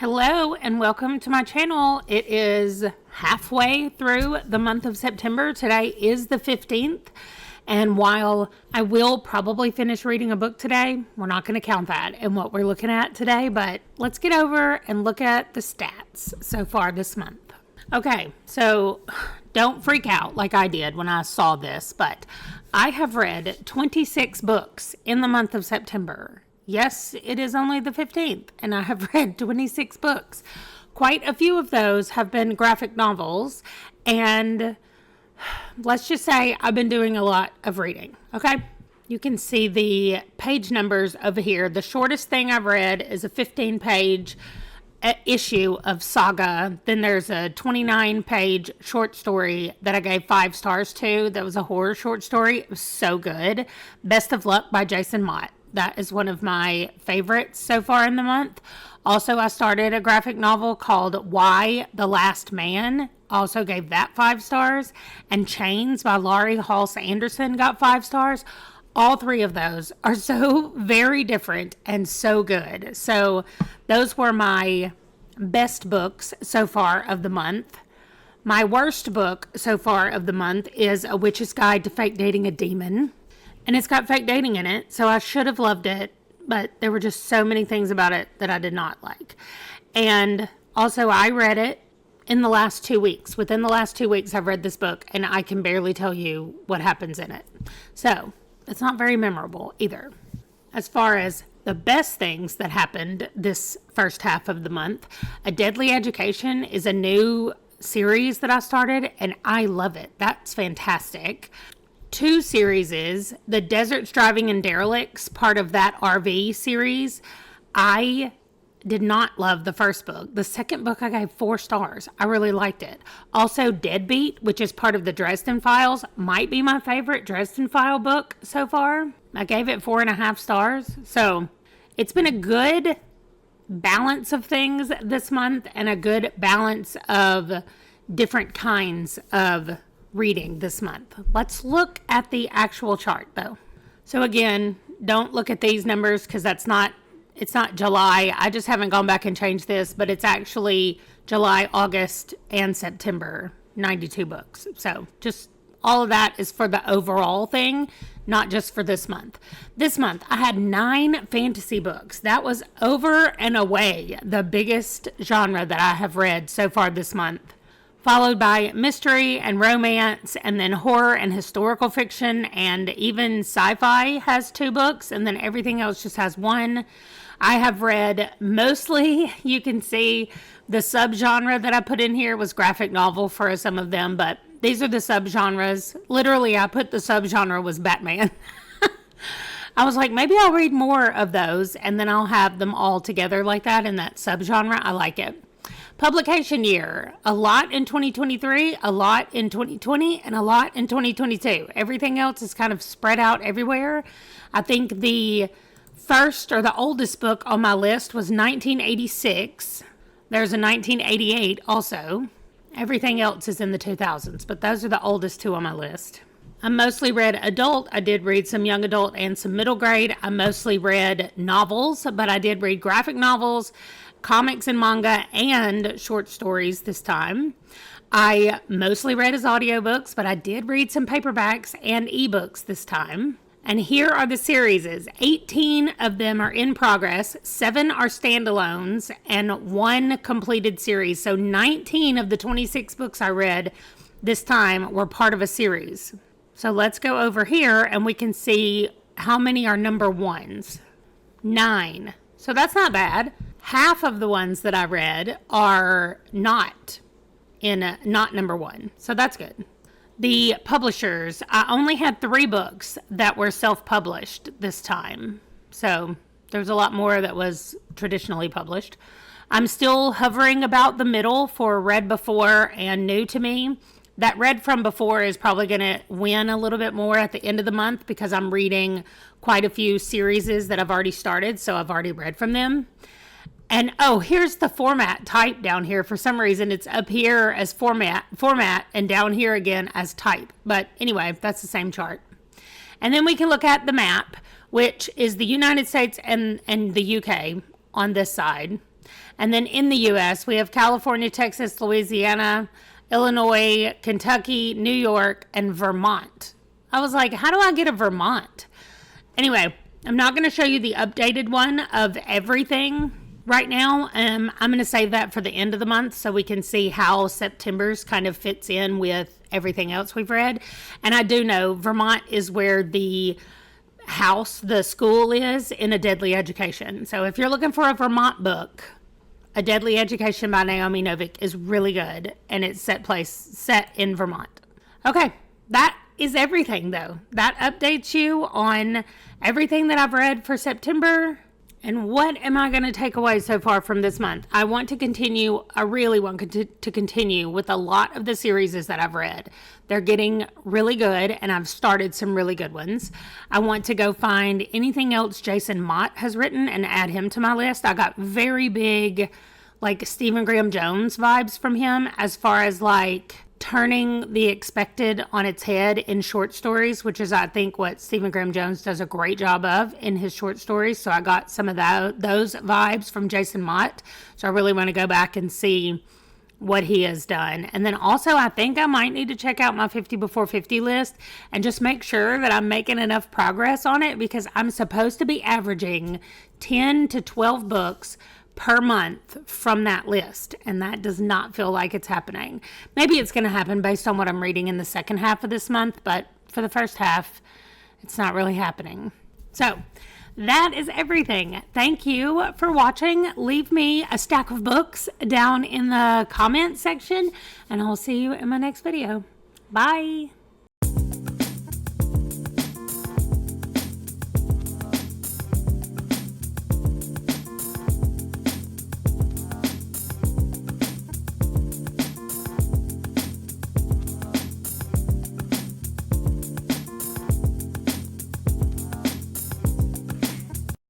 Hello and welcome to my channel. It is halfway through the month of September. Today is the 15th. And while I will probably finish reading a book today, we're not going to count that in what we're looking at today. But let's get over and look at the stats so far this month. Okay, so don't freak out like I did when I saw this, but I have read 26 books in the month of September. Yes, it is only the 15th, and I have read 26 books. Quite a few of those have been graphic novels, and let's just say I've been doing a lot of reading, okay? You can see the page numbers over here. The shortest thing I've read is a 15-page issue of Saga. Then there's a 29-page short story that I gave 5 stars to. That was a horror short story. It was so good. Best of Luck by Jason Mott. That is one of my favorites so far in the month. Also, I started a graphic novel called Why the Last Man. Also gave that 5 stars. And Chains by Laurie Halse Anderson got 5 stars. All 3 of those are so very different and so good. So those were my best books so far of the month. My worst book so far of the month is A Witch's Guide to Fake Dating a Demon. And it's got fake dating in it, so I should have loved it, but there were just so many things about it that I did not like. And also, I read it in the last 2 weeks. Within the last 2 weeks, I've read this book, and I can barely tell you what happens in it. So, it's not very memorable either. As far as the best things that happened this first half of the month, A Deadly Education is a new series that I started, and I love it. That's fantastic. 2 series is The Deserts Driving and Derelicts, part of that RV series. I did not love the first book. The second book I gave 4 stars. I really liked it. Also, Deadbeat, which is part of the Dresden Files, might be my favorite Dresden File book so far. I gave it 4.5 stars. So it's been a good balance of things this month and a good balance of different kinds of reading this month. Let's look at the actual chart though. So again, don't look at these numbers because it's not July. I just haven't gone back and changed this, but it's actually July, August, and September, 92 books. So just all of that is for the overall thing, not just for this month. This month, I had 9 fantasy books. That was over and away the biggest genre that I have read so far this month, followed by mystery and romance, and then horror and historical fiction, and even sci-fi has 2 books, and then everything else just has 1. I have read mostly, you can see the subgenre that I put in here was graphic novel for some of them, but these are the subgenres. Literally, I put the subgenre was Batman. I was like, maybe I'll read more of those, and then I'll have them all together like that in that subgenre. I like it. Publication year, a lot in 2023, a lot in 2020, and a lot in 2022. Everything else is kind of spread out everywhere. I think the first or the oldest book on my list was 1986. There's a 1988 also. Everything else is in the 2000s, but those are the oldest 2 on my list. I mostly read adult. I did read some young adult and some middle grade. I mostly read novels, but I did read graphic novels, comics and manga, and short stories this time. I mostly read as audiobooks, but I did read some paperbacks and ebooks this time. And here are the series. 18 of them are in progress, 7 are standalones, and 1 completed series. So 19 of the 26 books I read this time were part of a series. So let's go over here and we can see how many are number 1s. 9. So that's not bad. Half of the ones that I read are not number 1. So that's good. The publishers, I only had 3 books that were self-published this time. So there's a lot more that was traditionally published. I'm still hovering about the middle for Read Before and New to Me. That Read From Before is probably going to win a little bit more at the end of the month because I'm reading quite a few series that I've already started, so I've already read from them. And oh, here's the format type down here. For some reason, it's up here as format, and down here again as type. But anyway, that's the same chart. And then we can look at the map, which is the United States and the UK on this side. And then in the U.S., we have California, Texas, Louisiana, Illinois, Kentucky, New York, and Vermont. I was like, how do I get a Vermont? Anyway, I'm not going to show you the updated one of everything right now. I'm going to save that for the end of the month so we can see how September's kind of fits in with everything else we've read. And I do know Vermont is where the school is in A Deadly Education. So if you're looking for a Vermont book, A Deadly Education by Naomi Novik is really good, and it's set in Vermont. Okay, that is everything though. That updates you on everything that I've read for September. And what am I going to take away so far from this month? I really want to continue with a lot of the series that I've read. They're getting really good, and I've started some really good ones. I want to go find anything else Jason Mott has written and add him to my list. I got very big, like, Stephen Graham Jones vibes from him as far as, like, turning the expected on its head in short stories, which is, I think, what Stephen Graham Jones does a great job of in his short stories. So I got some of those vibes from Jason Mott. So I really want to go back and see what he has done. And then also, I think I might need to check out my 50 before 50 list and just make sure that I'm making enough progress on it, because I'm supposed to be averaging 10 to 12 books per month from that list, and that does not feel like it's happening. Maybe it's going to happen based on what I'm reading in the second half of this month, but for the first half, it's not really happening. So that is everything. Thank you for watching. Leave me a stack of books down in the comment section, and I'll see you in my next video. Bye.